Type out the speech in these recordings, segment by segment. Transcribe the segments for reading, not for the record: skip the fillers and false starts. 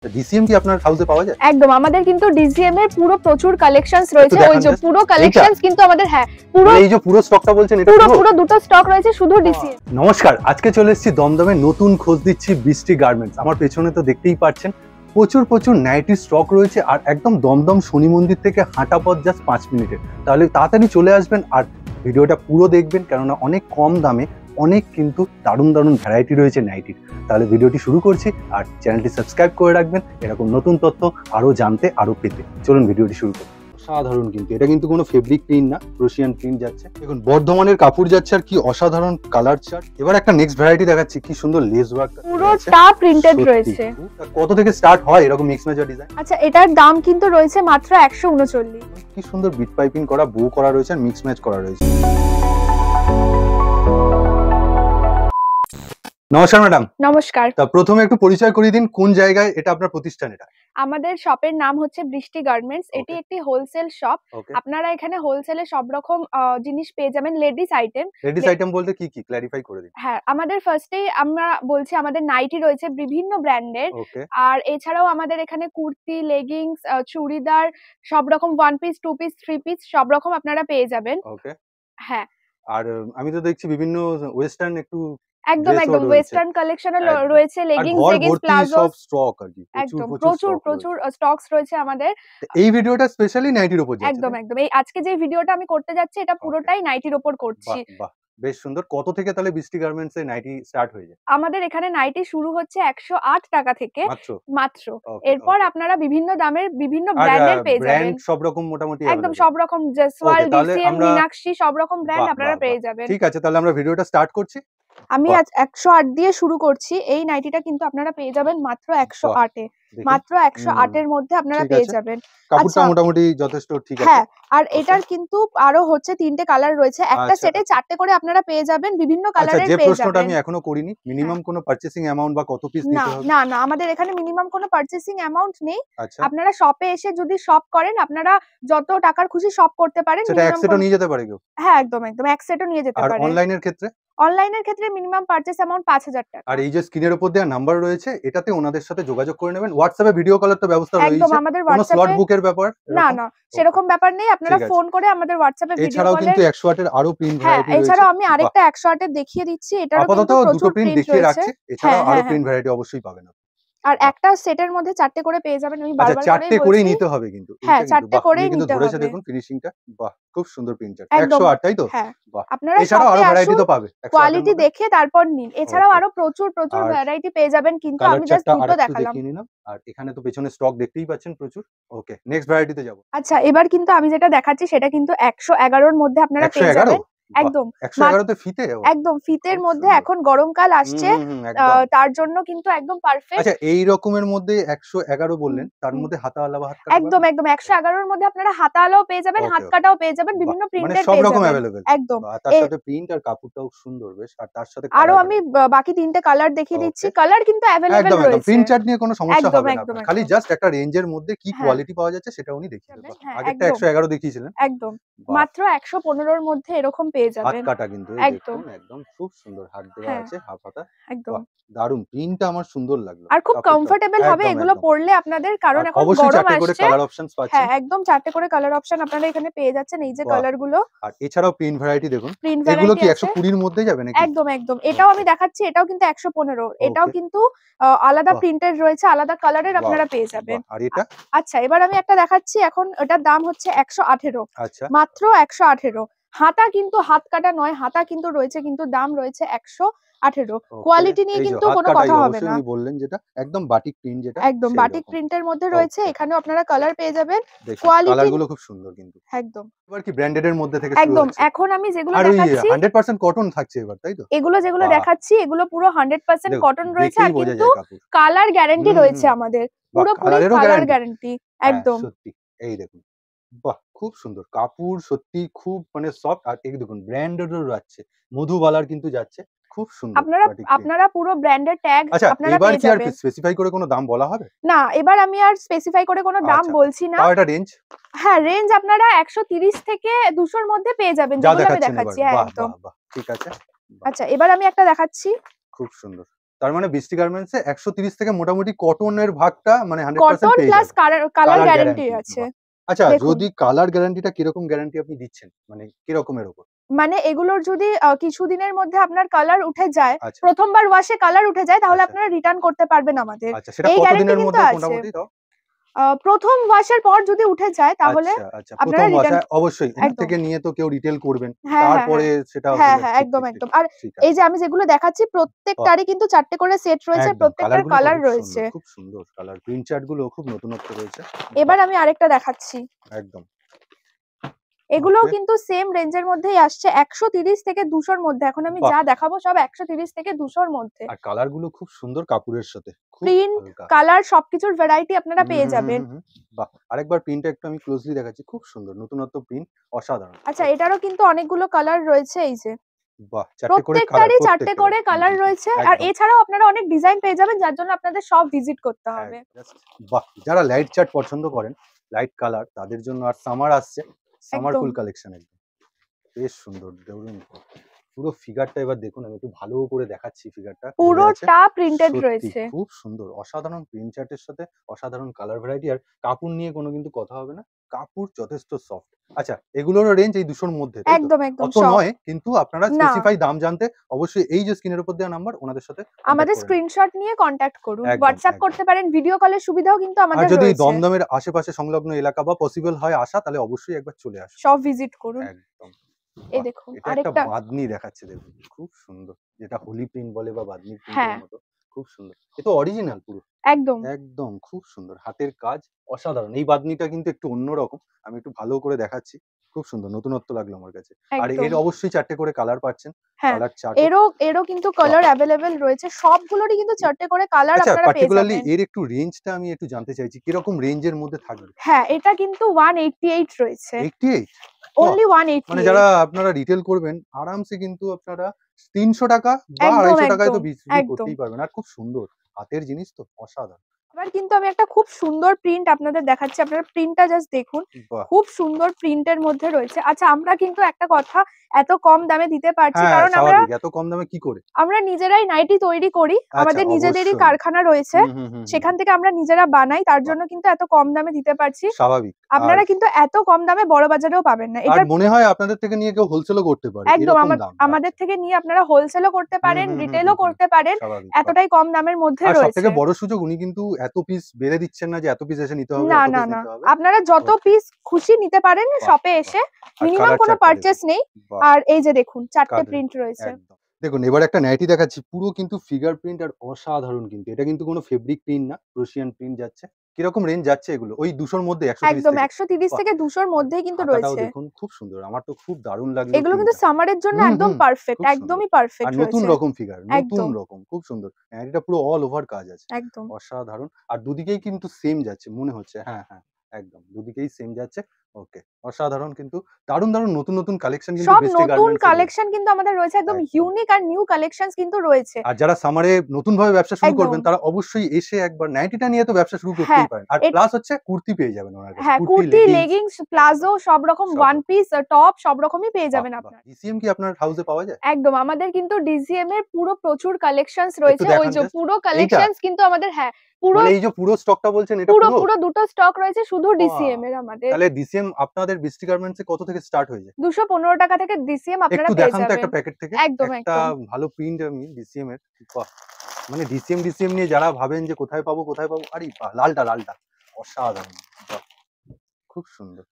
DCM কি আপনার হাউসে পাওয়া যায়? একদম, আমাদের কিন্তু ডিসিএম এর পুরো প্রচুর কালেকশনস রয়েছে। ওই যে পুরো কালেকশনস কিন্তু আমাদের, হ্যাঁ পুরো এই যে পুরো স্টকটা বলছেন এটা পুরো দুটো স্টক রয়েছে শুধু ডিসিএম। নমস্কার, আজকে চলে এসেছি দমদমে, নতুন খোঁজ দিচ্ছি বৃষ্টি গার্মেন্টস। আমার পেছনে তো দেখতেই পাচ্ছেন প্রচুর নাইটি স্টক রয়েছে, আর একদম দমদম শনি মন্দির থেকে হাঁটা পথ জাস্ট 5 মিনিটের। তাহলে তাড়াতাড়ি চলে আসবেন আর ভিডিওটা পুরো দেখবেন, কেননা অনেক কম দামে অনেক কিন্তু দারুণ ভ্যারাইটি রয়েছে নাইটির। তাহলে ভিডিওটি শুরু করছি, আর চ্যানেলটি সাবস্ক্রাইব করে রাখবেন এরকম নতুন তথ্য আরো জানতে আরো পেতে। চলুন ভিডিওটি শুরু করুন। সাধারণ কিন্তু এটা কিন্তু কোনো ফেব্রিক প্রিন্ট না, ক্রোশিয়ান প্রিন্ট যাচ্ছে। দেখুন বর্ধমানের কাপড় যাচ্ছে, আর কি অসাধারণ কালার চার্ট। এবার একটা নেক্সট ভ্যারাইটি দেখাচ্ছি, কি সুন্দর লেস ওয়ার্ক, পুরোটা প্রিন্টেড রয়েছে। কত থেকে স্টার্ট হয় এরকম মিক্স ম্যাচ ডিজাইন? আচ্ছা, এটার দাম কিন্তু রয়েছে মাত্র 139। কি সুন্দর বিট পাইপিং করা, বো করা রয়েছে, আর মিক্স ম্যাচ করা রয়েছে। নমস্কার ম্যাডাম। নমস্কার। তা প্রথমে একটু পরিচয় করিয়ে দিন, কোন জায়গায় এটা আপনার প্রতিষ্ঠান? এটা আমাদের শপের নাম হচ্ছে বৃষ্টি গার্মেন্টস। এটি একটি হোলসেল শপ। আপনারা এখানে হোলসেলে সব রকম জিনিস পেয়ে যাবেন। লেডিস আইটেম বলতে কি কি ক্ল্যারিফাই করে দিন। হ্যাঁ, আমাদের ফার্স্টেই আমরা বলছি আমাদের নাইটি রয়েছে বিভিন্ন ব্র্যান্ডের। আর এছাড়াও আমাদের এখানে কুর্তি, লেগিংস, চুড়িদার, সব রকম 1 পিস 2 পিস 3 পিস সব রকম আপনারা পেয়ে যাবেন। হ্যাঁ, আর আমি তো দেখছি বিভিন্ন ওয়েস্টার্ন একটু একদম ওয়েস্টার্ন কালেকশনে রয়েছে, লেগিংস প্লাজো সব স্টক আর কি একদম প্রচুর স্টকস রয়েছে আমাদের। এই ভিডিওটা স্পেশালি নাইটির উপর যাচ্ছে। একদম এই আজকে যে ভিডিওটা আমি করতে যাচ্ছি এটা পুরোটাই নাইটির উপর করছি। বাহ, বেশ সুন্দর। কত থেকে তাহলে বৃষ্টি গার্মেন্টস এ নাইটি স্টার্ট হয়ে যায়? আমাদের এখানে নাইটি শুরু হচ্ছে 108 টাকা থেকে মাত্র। এরপর আপনারা বিভিন্ন দামের বিভিন্ন ব্র্যান্ডের পেয়ে যাবেন। ব্র্যান্ড সব রকম মোটামুটি একদম সব রকম, জেসওয়াল, ডিসিএম, মীনাক্ষী সব রকম ব্র্যান্ড আপনারা পেয়ে যাবেন। ঠিক আছে, তাহলে আমরা ভিডিওটা স্টার্ট করছি। আমি আজ 108 দিয়ে শুরু করছি। এই নাইটিটা কিন্তু আপনারা পেয়ে যাবেন মাত্র 108 এ। মাত্র 108 এর মধ্যে আপনারা পেয়ে যাবেন। কাপড়টা মোটামুটি যথেষ্ট ঠিক আছে। হ্যাঁ, আর এটার কিন্তু আরো হচ্ছে 3টে কালার রয়েছে। একটা সেটে 4টে করে আপনারা পেয়ে যাবেন, বিভিন্ন কালারের পেয়ে যাবেন। যে প্রশ্নটা আমি এখনো করিনি, মিনিমাম কোনো পারচেজিং অ্যামাউন্ট বা কত পিস নিতে হবে? না, আমাদের এখানে মিনিমাম কোনো পারচেজিং অ্যামাউন্ট নেই। আপনারা শপে এসে যদি শপ করেন, আপনারা যত টাকার খুশি শপ করতে পারেন। সেটা এক সেটও নিয়ে যেতে পারে কেউ? হ্যাঁ, একদম এক সেটও নিয়ে যেতে পারে। আর অনলাইনের ক্ষেত্রে? অনলাইনের ক্ষেত্রে মিনিমাম পারচেজ অ্যামাউন্ট 5000 টাকা। আর এই যে স্ক্রিনের উপর দেওয়া নাম্বার রয়েছে, এটাতে ওনাদের সাথে যোগাযোগ করে নেবেন। হোয়াটসঅ্যাপে ভিডিও কলের তো ব্যবস্থা রয়েছে। একদম, আমাদের কোনো স্লট বুকের ব্যাপার? না সেরকম ব্যাপার নেই। আপনারা ফোন করে আমাদের হোয়াটসঅ্যাপে ভিডিও কলে। এছাড়াও কিন্তু 108 এর আরো প্রিন্ট ভ্যারাইটি রয়েছে। এছাড়াও আমি আরেকটা 108 এর দেখিয়ে দিচ্ছি। এটারও কিন্তু প্রচুর প্রিন্ট দেখিয়ে রাখছি। এছাড়াও আরো প্রিন্ট ভ্যারাইটি অবশ্যই পাবেন। আর একটা সেটের মধ্যে 4টে করে পেয়ে যাবেন। আমি বারবার করে বলছি 4টে করেই নিতে হবে কিন্তু। হ্যাঁ, 4টে করেই নিতে হবে। দেখুন ফিনিশিংটা, বাহ খুব সুন্দর প্রিন্ট চার্ট। 108 তাই তো? হ্যাঁ, বাহ। আপনারা এছাড়াও আরো ভ্যারাইটি তো পাবে। কোয়ালিটি দেখে তারপর নিন। এছাড়াও আরো প্রচুর ভ্যারাইটি পেয়ে যাবেন, কিন্তু আমি জাস্ট দুটো দেখালাম। আর এখানে তো পেছনে স্টক দেখতেই পাচ্ছেন প্রচুর। ওকে, নেক্সট ভ্যারাইটিতে যাব। আচ্ছা, এবার কিন্তু আমি যেটা দেখাচ্ছি সেটা কিন্তু 111 এর মধ্যে আপনারা পেয়ে যাবেন। একদম 111 তে ফিতে? একদম ফিতের মধ্যে। এখন গরমকাল আসছে, তার জন্য কিন্তু একদম পারফেক্ট। আচ্ছা, এই রকমের মধ্যে 111 বললেন, তার মধ্যে হাতাওয়ালা বা হাত কাটা? একদম 111 এর মধ্যে আপনারা হাতাওয়ালাও পেয়ে যাবেন, হাত কাটাও পেয়ে যাবেন, বিভিন্ন প্রিন্টের পেয়ে যাবেন। সব রকম अवेलेबल। একদম, তার সাথে প্রিন্ট আর কাপড়টাও সুন্দর বেশ। আর তার সাথে আরো আমি বাকি 3টে কালার দেখিয়ে দিচ্ছি। কালার কিন্তু अवेलेबल রয়েছে। একদম প্রিন্ট চার্ট নিয়ে কোনো সমস্যা হবে না। খালি জাস্ট একটা রেঞ্জের মধ্যে কি কোয়ালিটি পাওয়া যাচ্ছে সেটা উনি দেখিয়ে দেবেন। আগেরটা 111 দেখিয়েছিলেন। একদম মাত্র 115 এর মধ্যে এরকম পেয়ে যাবেন। হাত কাটা কিন্তু একদম খুব সুন্দর হাত দেওয়া আছে, হাফ হাতা। একদম দারুন, প্রিন্টটা আমার সুন্দর লাগলো। আর খুব কমফোর্টেবল হবে এগুলো পরলে আপনাদের, কারণ এখন গরম আসছে। কালার অপশনস পাচ্ছেন। হ্যাঁ, একদম 4টে করে কালার অপশন আপনারা এখানে পেয়ে যাচ্ছেন, এই যে কালার গুলো। আর এছাড়াও প্রিন্ট ভ্যারাইটি দেখুন। এগুলো কি 120 এর মধ্যে যাবে নাকি? একদম এটাও আমি দেখাচ্ছি। এটাও কিন্তু 115। এটাও কিন্তু আলাদা প্রিন্টের রয়েছে, আলাদা কালারের আপনারা পেয়ে যাবেন। আর এটা? আচ্ছা, এবার আমি একটা দেখাচ্ছি। এখন এটার দাম হচ্ছে 118। মাত্র 118। হাতা কিন্তু হাত কাটা নয়, হাতা কিন্তু রয়েছে, কিন্তু দাম রয়েছে 118। কোয়ালিটি নিয়ে কিন্তু কোনো কথা হবে না। বললেন যেটা একদম বাটিক প্রিন্ট, যেটা একদম বাটিক প্রিন্টের মধ্যে রয়েছে। এখানেও আপনারা কালার পেয়ে যাবেন। কোয়ালিটি কালারগুলো খুব সুন্দর কিন্তু। একদম এবার কি ব্র্যান্ডেড এর মধ্যে থেকে একদম। এখন আমি যেগুলো দেখাচ্ছি 100% কটন থাকছে এবার, তাই তো? যেগুলো দেখাচ্ছি এগুলো পুরো 100% কটন রয়েছে। আর কিন্তু কালার গ্যারান্টি রয়েছে আমাদের, পুরোপুরি কালার গ্যারান্টি। একদম সত্যি। এই দেখুন, বাহ খুব সুন্দর কাপড়, সত্যি খুব মানে সফট। আর এই দেখুন ব্র্যান্ডেডও যাচ্ছে, মধুবালার কিন্তু যাচ্ছে, খুব সুন্দর। আপনারা পুরো ব্র্যান্ডের ট্যাগ আপনারা এবার পেয়ে কি আর যাবেন। স্পেসিফাই করে কোনো দাম বলা হবে? না, এবার আমি আর স্পেসিফাই করে কোনো দাম বলছি না। তাও এটা রেঞ্জ? হ্যাঁ, রেঞ্জ আপনারা 130 থেকে 200 এর মধ্যে পেয়ে যাবেন, যেগুলো আমি দেখাচ্ছি। হ্যাঁ, একদম ঠিক আছে। আচ্ছা, এবার আমি একটা দেখাচ্ছি। খুব সুন্দর। তার মানে বৃষ্টি গার্মেন্টস এ 130 থেকে মোটামুটি কটনের ভাগটা মানে 100% কটন পেয়ে প্লাস যাবেন। কালার গ্যারান্টি গ্যারান্টি আছে। আচ্ছা, দেখুন। যদি কালার গ্যারান্টিটা কিরকম গ্যারান্টি আপনি দিচ্ছেন? মানে কিরকমের উপর? মানে এগুলোর যদি কিছুদিনের মধ্যে আপনার কালার উঠে যায়, আচ্ছা, প্রথমবার ওয়াশে কালার উঠে যায়, তাহলে আচ্ছা, আপনারা রিটার্ন করতে পারবেন আমাদের। আচ্ছা, সেটা এই গ্যারান্টি কতদিনের কিন্তু মধ্যে আছে। মোটামুটি তাও? প্রথম ওয়াশের পর যদি উঠে যায় তাহলে আচ্ছা, আচ্ছা, আপনারা ১ম ওয়াশ রিটার্ন। অবশ্যই ওনার একদম। থেকে নিয়ে তো কেউ রিটেল করবেন। হ্যাঁ, হ্যাঁ, তারপরে হ্যাঁ। সেটা হ্যাঁ, হলে হ্যাঁ, ঠিক, একদম, ঠিক, ঠিক, একদম। আর ঠিক এই আছে। যে আমি যেগুলো দেখাচ্ছি বাহ! প্রত্যেকটারই কিন্তু ৪ টে করে সেট রয়েছে, একদম প্রত্যেকটার কালারগুলো কালার খুব রয়েছে। সুন্দর, খুব সুন্দর কালার। প্রিন্ট চার্ট গুলো খুব নতুনত্ব রয়েছে। এবার বাহ! আমি আরেকটা দেখাচ্ছি। একদম। এগুলোও ওকে। কিন্তু সেম রেঞ্জের মধ্যেই আসছে ১৩০ থেকে ২০০ র মধ্যে। এখন আমি বাহ! যা দেখাবো সব ১৩০ থেকে ২০০ র মধ্যে। আর কালার গুলো খুব সুন্দর কাপড়ের সাথে। খুব প্রিন্ট, হালকা। কালার সবকিছুর ভ্যারাইটি আপনারা হুম, পেয়ে হুম, হুম, যাবেন। হুম, হুম। বাহ! আরেকবার প্রিন্টটা একটু আমি ক্লোজলি দেখাচ্ছি। খুব সুন্দর নতুনত্ব প্রিন্ট, অসাধারণ। আচ্ছা, ওকে। এটারও কিন্তু অনেকগুলো কালার রয়েছে এই যে। বাহ! ৪ টে করে কালার প্রত্যেকটারই ৪ টে প্রত্যেকটারই। করে হুম, কালার হুম, হুম। রয়েছে। আর একদম। এছাড়াও আপনারা অনেক ডিজাইন পেয়ে যাবেন, যার জন্য আপনাদের সব ভিজিট করতে হবে। জাস্ট বাহ! যারা লাইট চার্ট পছন্দ করেন, লাইট কালার তাদের জন্য আর সামার আসছে। সামার একদম। কুল কালেকশন একদম। বেশ সুন্দর ধরুন পুরো ফিগারটা এবার দেখুন আমি একটু ভালো করে দেখাচ্ছি ফিগারটা ধরে আছে। পুরোটা প্রিন্টেড সত্যি রয়েছে। খুব সুন্দর অসাধারণ প্রিন্ট চার্টের সাথে অসাধারণ কালার ভ্যারাইটি আর কাপড় নিয়ে কোনো কিন্তু কথা হবে না। কাপড় যথেষ্ট সফট। আচ্ছা এগুলোরও রেঞ্জ এই ২০০ র মধ্যে তাই তো? একদম, একদম অত সব। নয় কিন্তু আপনারা না, স্পেসিফাই দাম জানতে অবশ্যই এই যে স্ক্রিনের উপর দেওয়া নাম্বার ওনাদের সাথে কনট্যাক্ট আমাদের করে নেবেন। স্ক্রিনশট নিয়ে কনট্যাক্ট করুন। একদম, WhatsApp একদম। করতে পারেন, ভিডিও কলের সুবিধাও কিন্তু আর আমাদের যদি রয়েছে। দমদমের আশেপাশে সংলগ্ন এলাকা বা পসিবল হয় আসা তাহলে অবশ্যই একবার চলে আসুন। সব ভিজিট করুন। একদম। এই বাহ! দেখুন এটা একটা আরেকটা। বাঁধনি দেখাচ্ছে দেখুন। খুব সুন্দর। যেটা হোলি প্রিন্ট বলে বা বাঁধনি প্রিন্টের হ্যাঁ, মতো। খুব সুন্দর। এ তো অরিজিনাল পুরো। একদম, একদম খুব সুন্দর। হাতের কাজ অসাধারণ। এই বাঁধনিটা কিন্তু একটু অন্যরকম। আমি একটু ভালো করে দেখাচ্ছি। খুব সুন্দর নতুনত্ব লাগলো আমার কাছে। আর একদম। এর অবশ্যই ৪ টে করে কালার পাচ্ছেন। হ্যাঁ, কালার চার্টও এরও কিন্তু বাহ! কালার এভেইলেবল রয়েছে। সবগুলোরই কিন্তু ৪ টে করে কালার আচ্ছা আপনারা পেয়ে পার্টিকুলারলি যাবেন। এর একটু রেঞ্জটা আমি একটু জানতে চাইছি। কিরকম রেঞ্জের মধ্যে থাকবে? হ্যাঁ, এটা কিন্তু 188 রয়েছে। 88 বাহ! অনলি মানে 188। যারা আপনারা রিটেল করবেন আরামসে কিন্তু আপনারা ৳৩০০ বা একদম, ৳২৫০ তো একদম, বিক্রি একদম। করতেই পারবেন। আর খুব সুন্দর। হাতের জিনিস তো অসাধারণ। এবার কিন্তু আমি একটা খুব সুন্দর প্রিন্ট আপনাদের দেখাচ্ছি। আপনারা প্রিন্টটা জাস্ট দেখুন। বাহ! খুব সুন্দর প্রিন্টের মধ্যে রয়েছে। আচ্ছা, আমরা কিন্তু একটা কথা এত কম দামে দিতে পারছি হ্যাঁ, কারণ আমরা স্বাভাবিক। এত কম দামে কি করে? আমরা নিজেরাই নাইটি তৈরি করি। আচ্ছা আমাদের নিজেদেরই অবশ্যই। কারখানা রয়েছে। হুম, হুম, হুম, হুম, সেখান হুম। থেকে আমরা নিজেরা বানাই। তার বাহ! জন্য কিন্তু এত কম দামে দিতে পারছি। স্বাভাবিক। আর আপনারা কিন্তু এত কম দামে বড় বাজারেও পাবেন না। আর এটার মনে হয় আপনাদের থেকে নিয়ে কেউ হোলসেলও করতে পারে। একদম এরকম দাম। আমাদের আচ্ছা। থেকে নিয়ে আপনারা হোলসেলও করতে হুম, পারেন, হুম, হুম, রিটেলও হুম, হুম। করতে পারেন। স্বাভাবিক। বাহ! এতটাই কম দামের মধ্যে আর সবথেকে রয়েছে। বড় সুযোগ উনি কিন্তু এত পিস বেঁধে দিচ্ছেন না যে এত পিস এসে নিতে হবে, না, অত না, পিস না। নিতে হবে। আপনারা যত ওকে। পিস খুশি নিতে পারেন বাহ! শপে বাহ! এসে। আর মিনিমাম কালার কোনো চার্টটা দেখুন। পারচেজ নেই। বাহ! আর এই যে দেখুন ৪ টে কাঁধে প্রিন্ট রয়েছে। একদম। দেখুন এবার একটা নাইটি দেখাচ্ছি। পুরো কিন্তু ফিগার প্রিন্ট আর অসাধারণ কিন্তু। এটা কিন্তু কোনো ফেব্রিক প্রিন্ট না, প্রুশিয়ান প্রিন্ট যাচ্ছে। কিরকম রেঞ্জ যাচ্ছে এগুলো? ওই ২০০ র মধ্যে ১৩০ একদম থেকে? ১৩০ বাহ! থেকে ২০০ র আর মধ্যেই কিন্তু হাতাটাও রয়েছে। দেখুন খুব সুন্দর। আমার তো খুব দারুণ লাগলো এগুলো কিন্তু প্রিন্টটা। সামারের জন্য হুম, একদম হুম। পারফেক্ট, খুব সুন্দর। একদমই আর পারফেক্ট নতুন রয়েছে। রকম ফিগার, নতুন একদম, রকম। খুব সুন্দর। নাইটিটা পুরো অল ওভার কাজ আছে। একদম। অসাধারণ। আর দুদিকেই কিন্তু সেম যাচ্ছে মনে হচ্ছে। হ্যাঁ, হ্যাঁ। একদম। দুদিকেই সেম যাচ্ছে। ওকে। অসাধারণ কিন্তু দারুণ, দারুণ নতুন, নতুন কালেকশন কিন্তু সব বেস্টি নতুন গার্মেন্টস এ রয়েছে। কালেকশন কিন্তু আমাদের রয়েছে। একদম একদম। ইউনিক আর নিউ কালেকশনস কিন্তু রয়েছে। আর যারা সামারে নতুনভাবে ব্যবসা শুরু একদম। করবেন তারা অবশ্যই এসে একবার নাইটিটা নিয়ে তো ব্যবসা শুরু হ্যাঁ, করতেই পারেন। আর এট প্লাস হচ্ছে কুর্তি পেয়ে যাবেন ওনার কাছে। হ্যাঁ, কুর্তি, কুর্তি, লেগিংস লেগিংস, একদম প্লাজো সব রকম সব ওয়ান রকম। পিস, টপ সব রকমই পেয়ে বাহ! যাবেন বাহ! আপনারা। ডিসিএম কি আপনার হাউসে পাওয়া যায়? একদম। আমাদের কিন্তু DCM এর পুরো প্রচুর কালেকশনস একটু রয়েছে। ওই দেখান যে জাস্ট। পুরো এইটা? কালেকশনস কিন্তু আমাদের, হ্যাঁ, পুরো মানে এই যে পুরো স্টকটা বলছেন এটা পুরো, পুরো? পুরো ২ টো স্টক রয়েছে শুধু বাহ! DCM এর আমাদের। তাহলে ডিসিএম আপনাদের বৃষ্টি গার্মেন্টস এ কত থেকে স্টার্ট হয়ে যায়? ৳২১৫ থেকে DCM আপনারা একটু পেয়ে দেখান তো যাবেন। একটা প্যাকেট থেকে। একদম, একটা একদম। ভালো প্রিন্ট আমি ডিসিএম এর বাহ! মানে ডিসিএম নিয়ে যারা ভাবেন যে কোথায় পাবো, কোথায় পাবো? আরে বাহ! লালটা, লালটা। অসাধারণ। বাহ! খুব সুন্দর।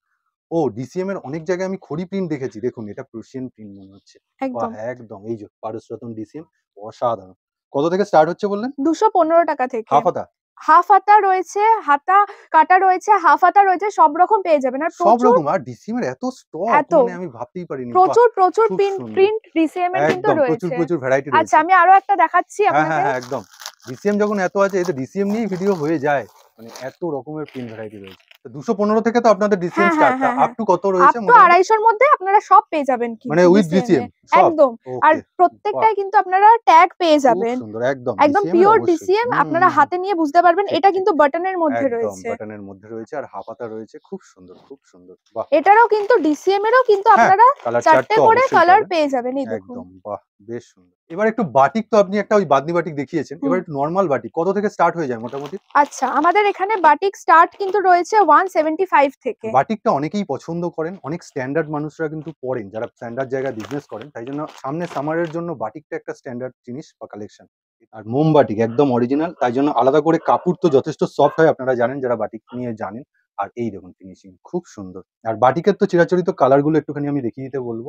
ও ডিসিএম এর অনেক জায়গায় আমি খড়ি প্রিন্ট দেখেছি। দেখুন এটা প্রুশিয়ান প্রিন্ট মনে হচ্ছে। বাহ! একদম। একদম এই যে পারসরত্ন ডিসিএম অসাধারণ। কত থেকে স্টার্ট হচ্ছে বললেন? ৳২১৫ থেকে। হাফ হাতা? হাফ হাতা রয়েছে, হাতা কাটা রয়েছে, হাফ হাতা রয়েছে, সব রকম পেয়ে যাবেন। আর সব প্রচুর রকম আর ডিসিএম এর এত স্টক এত মানে আমি ভাবতেই পারিনি। বাহ! প্রচুর, প্রচুর খুব সুন্দর। প্রিন্ট DCM এর কিন্তু একদম প্রচুর, রয়েছে। প্রচুর ভ্যারাইটি আচ্ছা, রয়েছে। আমি আরো একটা দেখাচ্ছি হ্যাঁ, হ্যাঁ, আপনাকে। হ্যাঁ, একদম। ডিসিএম যখন এত আছে এতে ডিসিএম নিয়েই ভিডিও হয়ে যায়। মানে এত রকমের প্রিন্ট ভ্যারাইটি রয়েছে। তো ২১৫ থেকে তো আপনাদের ডিসিএম হ্যাঁ, হ্যাঁ, স্টার্ট টা হ্যাঁ, আপ হ্যাঁ। টু কত আপ রয়েছে টু মোটামুটি? ২৫০ র মধ্যে আপনারা সব পেয়ে যাবেন মানে কিন্তু উইথ DCM এ। ডিসিএম সব? একদম। আর ওকে। বাহ! প্রত্যেকটাই কিন্তু আপনারা ট্যাগ পেয়ে খুব যাবেন। সুন্দর একদম। একদম ডিসিএম এর পিওর অবশ্যই। DCM হুম, আপনারা হুম, হুম। হাতে নিয়ে বুঝতে পারবেন ঠিক, এটা ঠিক, কিন্তু ঠিক। বাটনের মধ্যে একদম রয়েছে। বাটনের মধ্যে রয়েছে আর হাফ হাতা রয়েছে। খুব সুন্দর, খুব সুন্দর। বাহ! এটারও কিন্তু DCM এরও কিন্তু হ্যাঁ, আপনারা কালার ৪ চার্ট টে তো করে অবশ্যই কালার পাবেন। পেয়ে যাবেন। এই দেখুন। একদম বাহ! বেশ সুন্দর। এবার একটু বাটিক, তো আপনি একটা ওই বাঁধনি বাটিক দেখিয়েছেন, এবার একটু নরমাল বাটিক কত থেকে স্টার্ট হয়ে যায় মোটামুটি? আচ্ছা, আমাদের এখানে বাটিক স্টার্ট কিন্তু রয়েছে 175 থেকে। বাটিকটা অনেকেই পছন্দ করেন, অনেক স্ট্যান্ডার্ড মানুষরা কিন্তু পরেন, যারা স্ট্যান্ডার্ড জায়গায় বিজনেস করেন, তাই জন্য সামনে সামারের জন্য বাটিকটা একটা স্ট্যান্ডার্ড জিনিস বা কালেকশন। আর মোম বাটিক একদম অরিজিনাল, তাই জন্য আলাদা করে কাপড় তো যথেষ্ট সফট হয়, আপনারা জানেন যারা বাটিক নিয়ে জানেন। আর এই দেখুন ফিনিশিং খুব সুন্দর। আর বাটিকের তো চিরাচরিত কালার গুলো একটুখানি আমি দেখিয়ে দিতে বলবো।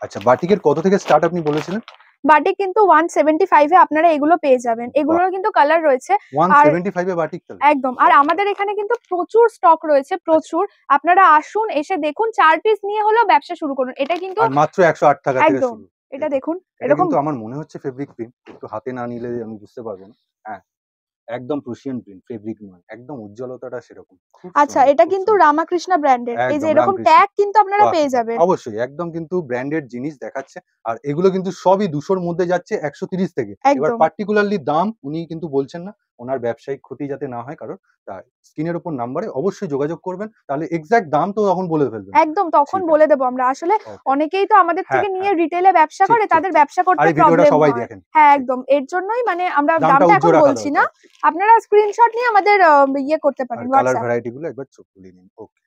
আচ্ছা, বাটিকের কত থেকে স্টার্ট আপনি বলেছিলেন? বাটিক কিন্তু 175 এ আপনারা এগুলো পেয়ে যাবেন। এগুলোর কিন্তু কালার রয়েছে। আর 175 এ বাটিক তাহলে? একদম। আর আমাদের এখানে কিন্তু প্রচুর স্টক রয়েছে, প্রচুর। আপনারা আসুন, এসে দেখুন, 4 পিস নিয়ে হলেও ব্যবসা শুরু করুন। এটা কিন্তু আর মাত্র 108 টাকা থেকে একদম। শুরু। এটা দেখুন, এটা এরকম কিন্তু আমার মনে হচ্ছে ফেব্রিক প্রিন্ট, একটু হাতে না নিলে আমি বুঝতে পারবো না। হ্যাঁ, একদম প্রুশিয়ান প্রিন্ট, ফেব্রিক নয়, একদম উজ্জ্বলতাটা সেরকম। খুব আচ্ছা, সুন্দর, এটা খুব কিন্তু সুন্দর। রামাকৃষ্ণা ব্র্যান্ডের। এই যে একদম এরকম রামকৃষ্ণ। ট্যাগ কিন্তু আপনারা বাহ! পেয়ে বাহ! যাবেন। অবশ্যই একদম কিন্তু ব্র্যান্ডেড জিনিস দেখাচ্ছে। আর এগুলো কিন্তু সবই 200 র মধ্যে যাচ্ছে 130 থেকে। এবার একদম, পার্টিকুলারলি দাম উনি কিন্তু বলছেন না। উনার ব্যবসায়িক ক্ষতি যাতে না হয় কারোর, তাই স্ক্রিনের উপর নাম্বারে অবশ্যই যোগাযোগ করবেন। তাহলে এক্সাক্ট দাম তো তখন বলে ফেলবেন। একদম তখন ঠিক বলে আছে। দেব আমরা। আসলে ওকে। অনেকেই তো আমাদের হ্যাঁ, থেকে নিয়ে হ্যাঁ। রিটেইলে ব্যবসা ঠিক, করে, ঠিক, তাদের ঠিক। ব্যবসা আর করতে এই ভিডিওটা প্রবলেম সবাই হয়। দেখেন। হ্যাঁ, ঠিক। একদম। এর জন্যই মানে আমরা দামটা দামটা এখন উজ্জ্বল রাখা বলছি না। দরকার। ঠিক। আপনারা স্ক্রিনশট নিয়ে আমাদের ইয়ে করতে আর পারেন কালার WhatsApp। ভ্যারাইটি গুলো একবার চোখ বুলিয়ে নিন। ওকে।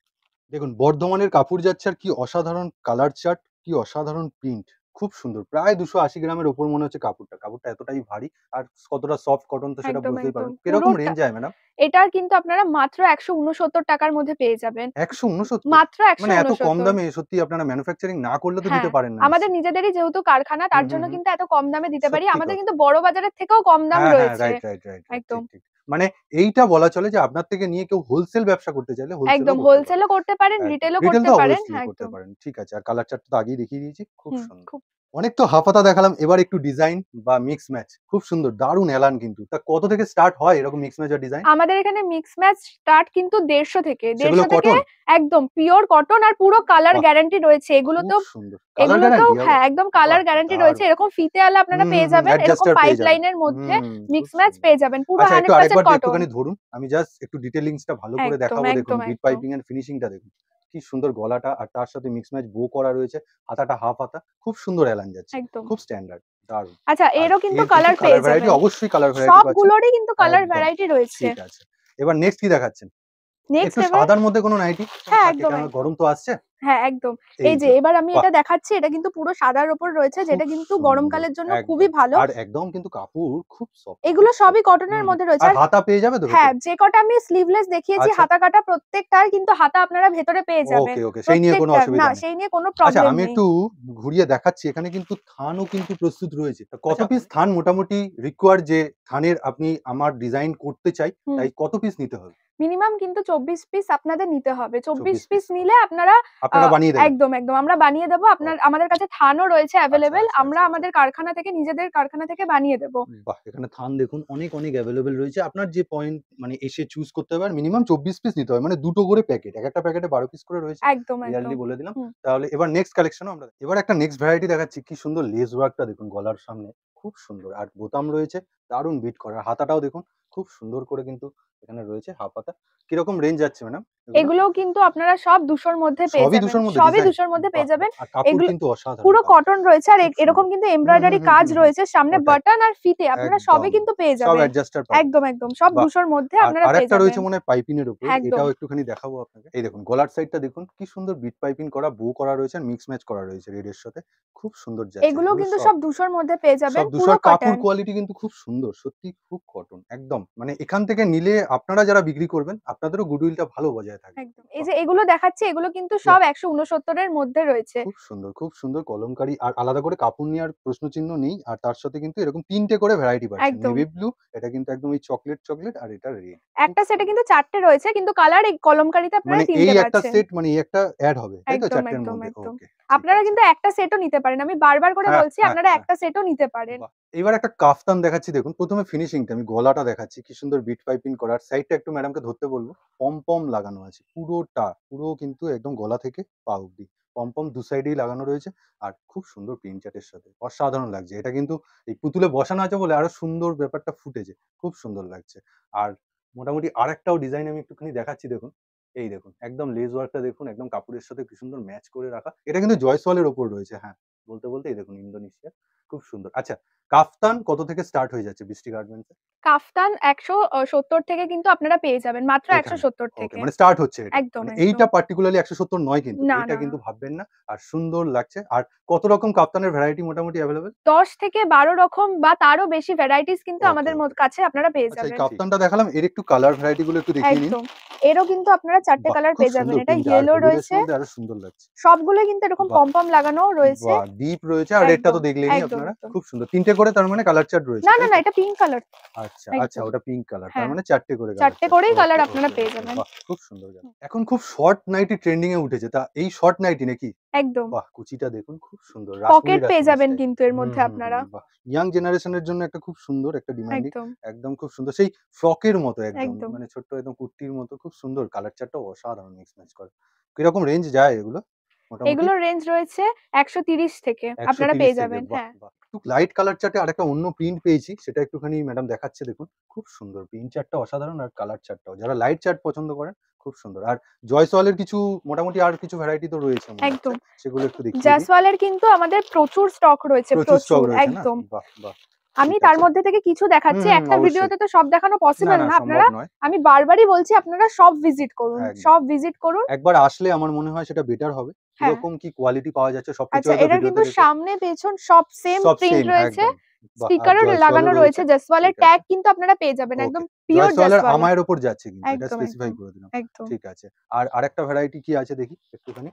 দেখুন বর্ধমানের কাপড় যাচ্ছে, আর কি অসাধারণ কালার চার্ট, কি অসাধারণ প্রিন্ট। খুব সুন্দর। প্রায় 280 গ্রামের উপর মনে হচ্ছে কাপড়টা। কাপড়টা এতটাই ভারী, আর কতটা সফট কটন তো সেটা একদম, বুঝতেই একদম। পারবেন। কিরকম পুরোটা রেঞ্জ যায় ম্যাডাম? এটার কিন্তু আপনারা মাত্র ১৬৯ টাকার মধ্যে পেয়ে যাবেন। ১৬৯? মাত্র মানে এত কম ১৬৯। দামে সত্যি আপনারা ম্যানুফ্যাকচারিং না করলে তো দিতে হ্যাঁ, পারেন না আমাদের নিশ্চয়ই। নিজেদেরই যেহেতু কারখানা, হুম, তার হুম, জন্য হুম। কিন্তু এত কম দামে দিতে পারি। সত্যি আমাদের কথা। কিন্তু বড় বাজারের থেকেও কম দাম হ্যাঁ, হ্যাঁ। রয়েছে। Right, right, right, right. একদম। ঠিক, ঠিক। মানে এইটা বলা চলে যে আপনার থেকে নিয়ে কেউ হোলসেল ব্যবসা করতে চাইলে হোলসেলও একদম করতে পারে। হোলসেলও করতে পারেন, একদম। রিটেইলও রিটেল করতে তো পারেন। অবভিয়াসলি হ্যাঁ, করতে একদম। পারেন। ঠিক আছে। আর কালার চার্ট তো আগেই দেখিয়ে দিয়েছি। খুব হুম, সুন্দর। খুব অনেক তো হাফাতা দেখালাম। এবার একটু ডিজাইন বা মিক্স ম্যাচ। খুব সুন্দর। দারুণ এলান কিন্তু। তা কত থেকে স্টার্ট হয় এরকম মিক্স ম্যাচ আর ডিজাইন? আমাদের এখানে মিক্স ম্যাচ স্টার্ট কিন্তু ১৫০ থেকে। সেগুলো ১৫০ থেকে কটন? একদম পিওর কটন, আর পুরো কালার বাহ! গ্যারান্টি রয়েছে। খুব সুন্দর। কালার গ্যারান্টি আবার? হ্যাঁ, একদম কালার বাহ! গ্যারান্টি রয়েছে। দারুণ। এরকম ফিতে-ওয়ালা আপনারা হুম, হুম, পেয়ে হুম। যাবেন। এরকম অ্যাডজাস্টার পেয়ে পাইপ যাবেন। লাইনের মধ্যে খুব মিক্স ম্যাচ সুন্দর। পেয়ে যাবেন। পুরো আচ্ছা, একটু 100% আরেকবার কটন। একটুখানি ধরুন। আমি জাস্ট একটু ডিটেইলিংস টা ভালো করে একদম, দেখাবো। দেখুন একদম, বিট একদম, পাইপিং এর ফিনিশিং টা দেখুন। কি সুন্দর গলাটা, আর তার সাথে মিক্স ম্যাচ বো করা রয়েছে। হাতাটা হাফ হাতা। খুব সুন্দর এলান যাচ্ছে। একদম। খুব স্ট্যান্ডার্ড। দারুণ। আচ্ছা, আর এরও কিন্তু এর কিছু কালার কালার পেয়ে ভ্যারাইটি, যাবেন। অবশ্যই কালার ভ্যারাইটি পাচ্ছেন। সবগুলোরই কিন্তু কালার একদম। ভ্যারাইটি রয়েছে। ঠিক আছে। এবার নেক্সট কি দেখাচ্ছেন? নেক্সট একটু এবার সাদার মধ্যে কোনো নাইটি হ্যাঁ, থাকে, একদম, কেননা একদম। গরম তো আসছে। হ্যাঁ, একদম। এই এই যে যে। এবার আমি বাহ! এটা দেখাচ্ছি, এটা কিন্তু পুরো সাদার উপর রয়েছে, খুব যেটা কিন্তু সুন্দর। গরমকালের জন্য খুবই একদম। ভালো। আর একদম কিন্তু কাপড় খুব সফট, এগুলো খুব সবই সফট। কটনের হুম, হুম। মধ্যে রয়েছে। আর আর হাতা পেয়ে যাবে তো হ্যাঁ, ভেতরে? যে কটা আমি স্লিভলেস দেখিয়েছি আচ্ছা। হাতা কাটা, প্রত্যেকটার কিন্তু হাতা আপনারা ভেতরে পেয়ে যাবেন। ওকে, ওকে। সেই নিয়ে কোনো প্রত্যেকটার না, অসুবিধা নেই। সেই নিয়ে কোনো আচ্ছা, প্রবলেম আমি নেই। একটু ঘুরিয়ে দেখাচ্ছি। এখানে কিন্তু থানও কিন্তু প্রস্তুত রয়েছে। তা কত পিস থান মোটামুটি রিকোয়ার, যে থানের আপনি আমার ডিজাইন করতে চাই, হুম। তাই কত পিস নিতে হবে? মিনিমাম কিন্তু ২৪ পিস আপনাদের নিতে হবে। ২৪ 24 পিস পিস। নিলে আপনারা আ আপনারা বানিয়ে দেবেন? একদম, একদম। আমরা বানিয়ে দেব। ওকে। আমাদের কাছে থানও রয়েছে আচ্ছা, এভেইলেবল। আচ্ছা, আমরা আচ্ছা, আচ্ছা। আমাদের কারখানা থেকে, নিজেদের কারখানা থেকে বানিয়ে দেব। বাহ! এখানে থান দেখুন অনেক, অনেক এভেইলেবল রয়েছে। আপনার যে পয়েন্ট মানে এসে চুজ করতে হবে, আর মিনিমাম 24 পিস নিতে হবে। মানে ২ টো করে প্যাকেট। একেকটা প্যাকেটে ১২ পিস করে রয়েছে। একদম, ক্লিয়ারলি একদম। বলে দিলাম। হুম। তাহলে এবার নেক্সট কালেকশন ও আমরা, এবার একটা নেক্সট ভ্যারাইটি দেখাচ্ছি। কি সুন্দর লেস ওয়ার্কটা দেখুন গলার সামনে। খুব সুন্দর। আর বোতাম রয়েছে দারুণ বিট করা। হাতাটাও দেখুন খুব সুন্দর করে কিন্তু এখানে রয়েছে হাফ হাতা। কিরকম রেঞ্জ যাচ্ছে ম্যাডাম এগুলো? এগুলোও কিন্তু আপনারা সব ২০০ র মধ্যে পেয়ে সবই যাবেন। ২০০ র মধ্যে সবই ডিজাইন? ২০০ র মধ্যে বাহ! পেয়ে যাবেন। বাহ! আর কাপড় এগুলো কিন্তু অসাধারণ পুরো কাপড়। কটন রয়েছে, আর খুব এরকম সুন্দর। কিন্তু হুম, হুম, এমব্রয়ডারি হুম, কাজ হুম, হুম। রয়েছে। সামনে ওটাই। বাটন আর ফিতে আপনারা সবই একদম। কিন্তু পেয়ে সব যাবেন। অ্যাডজাস্টার পাবেন। একদম, একদম। সব বাহ! ২০০ র মধ্যে আর আপনারা পেয়ে আরেকটা রয়েছে যাবেন। মনে হয় পাইপিং এর উপরে। একদম। এটাও একটুখানি দেখাবো আপনাকে। এই দেখুন গলার সাইডটা দেখুন কি সুন্দর বিট পাইপিং করা, বো করা রয়েছে, আর মিক্স ম্যাচ করা রয়েছে রেড এর সাথে। খুব সুন্দর যাচ্ছে। এগুলোও এগুলো কিন্তু সব সব ২০০ র মধ্যে পেয়ে যাবেন। সব ২০০। পুরো আর কাপড় কটন। কোয়ালিটি কিন্তু খুব সুন্দর। সত্যিই খুব কটন। একদম। মানে এখান থেকে নিলে আপনারা যারা বিক্রি করবেন, আপনাদেরও গুডউইলটা ভালো বজায় থাকবে। একদম। এই বাহ! যে এগুলো দেখাচ্ছি, এগুলো কিন্তু বাহ! সব ১৬৯ এর মধ্যে রয়েছে। খুব সুন্দর, খুব সুন্দর কলমকারী। আর আলাদা করে কাপড় নেওয়ার প্রশ্নচিহ্ন নেই। আর তার সাথে কিন্তু এরকম ৩ টে করে ভ্যারাইটি পাচ্ছেন। একদম। নেভি ব্লু, এটা কিন্তু একদম ওই চকোলেট, চকোলেট, আর এটা রেড। খুব একটা সেটে সুন্দর। কিন্তু ৪ টে রয়েছে, কিন্তু কালার এই কলমকারীতে আপনারা মানে ৩ এই টে একটা পাচ্ছেন। সেট, মানে এই একটা এড হবে, তাই তো একদম, ৪ টের একদম, মধ্যে? একদম। ওকে, ঠিক আপনারা আছে। কিন্তু একটা সেটও নিতে পারেন। আমি বারবার করে হ্যাঁ, বলছি, হ্যাঁ, আপনারা হ্যাঁ। একটা সেটও নিতে পারেন। বাহ! এবার একটা কাফতান দেখাচ্ছি দেখুন। ১ম এ ফিনিশিংটা আমি গলাটা দেখাচ্ছি। কি সুন্দর বিট পাইপিং করা। আর সাইডটা একটু ম্যাডামকে ধরতে বলব। পম-পম লাগানো আছে। পুরোটা, পুরো কিন্তু একদম গলা থেকে পা অব্দি। পম-পম ২ সাইডেই লাগানো রয়েছে। আর খুব সুন্দর প্রিন্টারের সাথে। অসাধারণ লাগছে। এটা কিন্তু এই পুতুলে বসানো আছে বলে আরো সুন্দর ব্যাপারটা ফুটেছে। খুব সুন্দর লাগছে। আর মোটামুটি আরেকটাও ডিজাইন আমি একটুখানি দেখাচ্ছি দেখুন। এই দেখুন। একদম লেস ওয়ার্কটা দেখুন। একদম কাপড়ের সাথে কি সুন্দর ম্যাচ করে রাখা। এটা কিন্তু জয়সওয়ালের ওপর রয়েছে। হ্যাঁ, বলতে বলতে এই দেখুন ইন্দোনেশিয়া, খুব সুন্দর। আচ্ছা, কাফতান কত থেকে স্টার্ট হয়ে যাচ্ছে বৃষ্টি গার্মেন্টসে? কাফতান ১৭০ থেকে কিন্তু আপনারা পেয়ে যাবেন। মাত্র এখানে ১৭০ ওকে, থেকে। মানে স্টার্ট হচ্ছে এটা। একদম, মানে একদম। এইটা পার্টিকুলারলি ১৭০ নয় কিন্তু। না, এইটা না, কিন্তু না। ভাববেন না। আর সুন্দর লাগছে। আর কত রকম কাপ্তানের ভ্যারাইটি মোটামুটি এভেইলেবল? ১০ থেকে ১২ রকম বা তারও বেশি ভ্যারাইটিস কিন্তু ওকে, আমাদের ওকে। কাছে আপনারা পেয়ে আচ্ছা, এই যাবেন। কাপ্তানটা দেখালাম, এর একটু কালার ভ্যারাইটি গুলো একটু দেখিয়ে নিন। একদম। এরও কিন্তু আপনারা ৪ টে বাহ! কালার খুব পেয়ে যাবেন। সুন্দর এটা প্রিন্ট, আর ইয়েলো হলুদের রয়েছে। মধ্যে আরো সুন্দর লাগছে। সবগুলোই কিন্তু এরকম বাহ! পম লাগানোও রয়েছে। বাহ! ডিপ রয়েছে, আর রেডটা একদম, তো দেখলেনই একদম, আপনারা। একদম। খুব সুন্দর। ৩ টে করে তার মানে কালার চার্ট রয়েছে, না, না, তাই না, তো? এটা পিঙ্ক কালার। আচ্ছা, আচ্ছা, একদম। ওটা পিঙ্ক কালার। তার হ্যাঁ, মানে ৪ টে করে ৪ কালার টে চার্ট। করেই কালার ওকে, আপনারা ওকে, পেয়ে ওকে। যাবেন। বাহ! খুব সুন্দর গেল। এখন খুব শর্ট নাইটি ট্রেন্ডিং এ উঠেছে। তা এই শর্ট নাইটি নাকি? একদম। বাহ! কুচিটা দেখুন, খুব সুন্দর। পকেট রাসমণি, পেয়ে রাসমণি যাবেন স্টাইল। কিন্তু এর হুম, মধ্যে হুম, আপনারা। হুম। বাহ! ইয়াং জেনারেশন এর জন্য একটা খুব সুন্দর, একটা ডিমান্ডিং। একদম, একদম খুব সুন্দর। সেই ফ্রকের মতো একদম। একদম। মানে ছোট্ট একদম কুর্তির মতো খুব সুন্দর। কালার চার্টটাও অসাধারণ মিক্স ম্যাচ করে। কিরকম রেঞ্জ যায় এগুলো মোটামুটি? এগুলোর রেঞ্জ রয়েছে ১৩০ থেকে আপনারা ১৩০ পেয়ে থেকে। যাবেন। বাহ! হ্যাঁ। বাহ! একটু লাইট কালার চার্টে আরেকটা অন্য প্রিন্ট পেয়েছি। সেটা একটুখানি ম্যাডাম দেখাচ্ছে দেখুন। খুব সুন্দর। প্রিন্ট চার্টটা অসাধারণ, আর কালার চার্টটাও। যারা লাইট চার্ট পছন্দ করেন, খুব সুন্দর। আর জয়সওয়ালের কিছু মোটামুটি আর কিছু ভ্যারাইটি তো রয়েছে মনে হচ্ছে। একদম। সেগুলো একটু দেখিয়ে দিই। জাসওয়ালের কিন্তু আমাদের প্রচুর স্টক রয়েছে, প্রচুর স্টক প্রচুর। রয়েছে না? একদম। বাহ! বাহ! আমি ঠিক তার আছে। মধ্যে থেকে কিছু হুম, দেখাচ্ছি। হুম, একটা অবশ্যই। ভিডিওতে তো সব দেখানো না, পসিবল না, না। সম্ভব নয়। আমি বারবারই বলছি আপনারা সব ভিজিট করুন। একদম। সব ভিজিট করুন। একবার আসলে আমার মনে হয় সেটা বেটার হবে। হ্যাঁ। কিরকম কি কোয়ালিটি পাওয়া যাচ্ছে সবকিছু আচ্ছা, হয়তো এটার ভিডিওতে কিন্তু দেখে সামনে পেছন সব সেম সব প্রিন্ট সেম রয়েছে। একদম। বাহ! আর স্টিকারও লাগানো জয়সওয়ালও রয়েছে। রয়েছে। জাসওয়ালের ঠিক ট্যাগ আছে। কিন্তু আপনারা পেয়ে যাবেন। একদম ওকে। পিওর জয়সওয়ালের জাসওয়ালের। আমায়ের উপর যাচ্ছে কিন্তু। এটা একদম, স্পেসিফাই একদম, করে দিলাম। একদম। ঠিক আছে। আর আরেকটা ভ্যারাইটি কি আছে দেখি একটুখানি?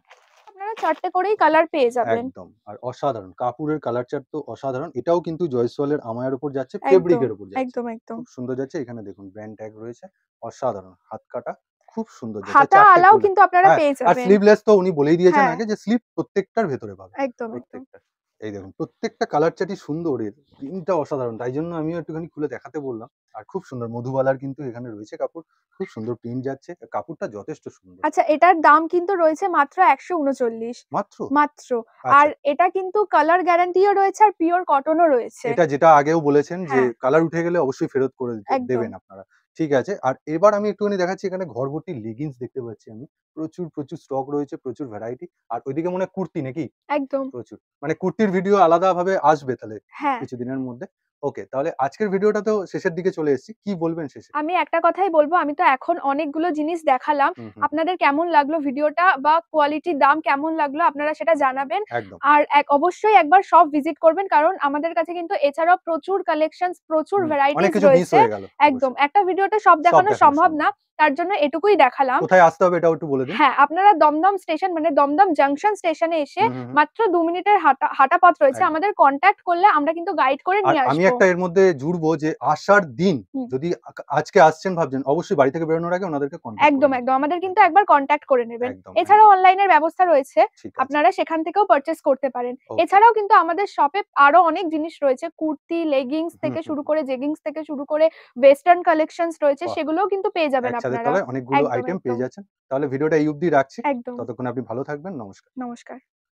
আপনারা ৪ টে করেই কালার পেয়ে যাবেন। একদম। আর অসাধারণ। কাপড়ের কালার চার্ট তো অসাধারণ। এটাও কিন্তু জয়সওয়ালের আমায়ের উপর যাচ্ছে, একদম, ফেব্রিকের উপর যাচ্ছে। একদম, একদম। খুব সুন্দর যাচ্ছে। এখানে দেখুন ব্র্যান্ড ট্যাগ রয়েছে। অসাধারণ। হাত কাটা। খুব সুন্দর যাচ্ছে। হাতা ৪ টে আলাও করে। কিন্তু আপনারা হ্যাঁ, পেয়ে আর যাবেন। স্লিভলেস তো উনি বলেই দিয়েছেন হ্যাঁ, আগে যে স্লিভ প্রত্যেকটার ভেতরে পাবে। একদম, একদম। প্রত্যেকটা। এই দেখুন প্রত্যেকটা কালার চার্টই সুন্দর এর। প্রিন্টটা অসাধারণ। তাই জন্য আমিও একটুখানি খুলে দেখাতে বললাম। আর খুব সুন্দর মধুবালার কিন্তু এখানে রয়েছে কাপড়। খুব সুন্দর প্রিন্ট যাচ্ছে। কাপড়টা যথেষ্ট সুন্দর। আচ্ছা, এটার দাম কিন্তু রয়েছে মাত্র ১৩৯। মাত্র? মাত্র। আর আচ্ছা। এটা কিন্তু কালার গ্যারান্টিও রয়েছে আর পিওর কটনও রয়েছে। এটা যেটা আগেও বলেছেন যে হ্যাঁ, কালার উঠে গেলে অবশ্যই ফেরত করে একদম। দেবেন আপনারা। ঠিক আছে। আর এবার আমি একটুখানি দেখাচ্ছি, এখানে ঘরভর্তি লেগিংস দেখতে পাচ্ছি আমি। প্রচুর, প্রচুর স্টক রয়েছে, প্রচুর ভ্যারাইটি। আর ওইদিকে মনে হয় কুর্তি নাকি? একদম। প্রচুর। মানে কুর্তির ভিডিও আলাদাভাবে আসবে তাহলে হ্যাঁ। কিছুদিনের মধ্যে। ওকে, তাহলে আজকের ভিডিওটা তো শেষের দিকে চলে এসেছি। কি বলবেন শেষে? আমি একটা কথাই বলব, আমি তো এখন অনেকগুলো জিনিস দেখালাম। হুম, হুম, হুম। আপনাদের কেমন লাগলো ভিডিওটা বা কোয়ালিটির দাম কেমন লাগলো আপনারা সেটা জানাবেন। একদম। আর অবশ্যই একবার শপ ভিজিট করবেন, কারণ আমাদের কাছে কিন্তু এছাড়াও প্রচুর কালেকশনস, প্রচুর হুম। অনেক ভ্যারাইটিস কিছু মিস রয়েছে। হয়ে গেল একদম। অবশ্যই। একটা ভিডিওতে সব সব দেখানো দেখানো সম্ভব সম্ভব না। না। তার জন্য এটুকুই দেখালাম। কোথায় আসতে হবে এটাও একটু বলে দিন। হ্যাঁ, আপনারা দমদম স্টেশন মানে দমদম জংশন স্টেশনে এসে হুম, হুম, হুম। মাত্র ২ মিনিটের হাঁটা পথ রয়েছে। একদম। আমাদের কনট্যাক্ট করলে আমরা কিন্তু গাইড করে আর নিয়ে আমি আসবো। একটা এর মধ্যে জুড়বো যে আসার দিন হুম। যদি আজকে আসছেন ভাবছেন, অবশ্যই বাড়ি থেকে বেরোনোর আগে ওনাদেরকে কনট্যাক্ট করে একদম, নেবেন। একদম। আমাদের কিন্তু একদম, একবার কনট্যাক্ট করে নেবেন। একদম, এছাড়াও একদম। অনলাইনের ব্যবস্থা রয়েছে। ঠিক আছে। আপনারা সেখান থেকেও পারচেজ করতে পারেন। ওকে। এছাড়াও কিন্তু আমাদের শপে আরো অনেক জিনিস রয়েছে। কুর্তি, লেগিংস হুম, থেকে হুম, শুরু হুম। করে জেগিংস থেকে শুরু করে ওয়েস্টার্ন কালেকশনস রয়েছে, বাহ! সেগুলোও কিন্তু পেয়ে যাবেন একসাথে আপনারা। তাহলে অনেকগুলো একদম, আইটেম একদম, পেয়ে যাচ্ছেন। তাহলে ভিডিওটা এই অবধি রাখছি। একদম। ততক্ষণ আপনি ভালো থাকবেন। নমস্কার। নমস্কার।